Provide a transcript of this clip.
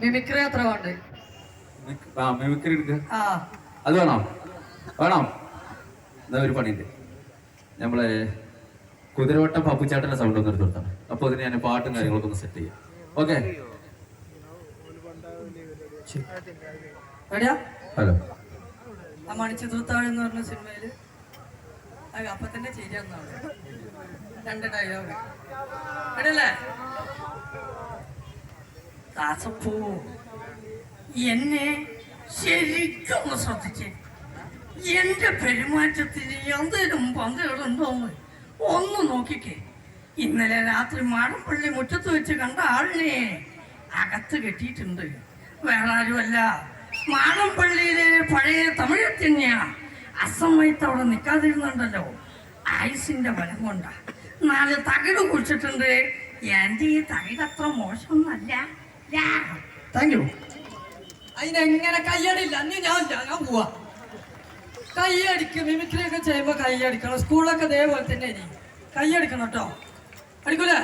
Mimicry എത്ര വേണ്ട? Mimicry എടുക്കുക. അത് വേണോ? വേണോ? എന്താ ഒരു പണിയുണ്ട്. നമ്മളെ കുതിരവട്ടം പപ്പുച്ചാട്ടന്റെ സൗണ്ട് ഒന്ന് എടുത്ത് കൊടുത്താണ്. അപ്പൊ അതിന് ഞാൻ പാട്ടും കാര്യങ്ങളൊക്കെ ഒന്ന് സെറ്റ് ചെയ്യാം. ഓക്കെ. ഹലോ. ആ മണിച്ചിത്രത്താഴ് എന്ന് പറഞ്ഞ സിനിമയില് അപ്പൊ തന്നെ ചെയ്യാന്നാണ് 2 ഡയലോഗ് എടല്ലേ? ദാസപ്പൂ എന്നെ ശരിക്കും ശ്രദ്ധിച്ചേ. എന്റെ പെരുമാറ്റത്തിന് എന്തേലും പന്തകളുണ്ടോന്ന് ഒന്ന് നോക്കിക്കേ. ഇന്നലെ രാത്രി മാടമ്പള്ളി മുറ്റത്ത് വെച്ച് കണ്ട ആളിനെ അകത്ത് കെട്ടിയിട്ടുണ്ട്. വേറെ ആരുമല്ല, മാടമ്പള്ളിയിലെ പഴയ തമിഴ് തന്നെയാ. അസമയത്ത് അവിടെ നിൽക്കാതിരുന്നുണ്ടല്ലോ, ആയുസിന്റെ ബലം കൊണ്ടാ 4 തകിട് കുടിച്ചിട്ടുണ്ട്. എന്റെ ഈ തകിട് അത്ര മോശമൊന്നല്ല. Thank you. അതിനെങ്ങനെ കയ്യടില്ല? ഞാൻ പോവാ. കയ്യടിക്കും. മിമിക്രി ഒക്കെ ചെയ്യുമ്പോ കയ്യടിക്കണം. സ്കൂളൊക്കെ ഇതേപോലെ തന്നെ കയ്യടിക്കണം കേട്ടോ. അടിക്കൂലേ?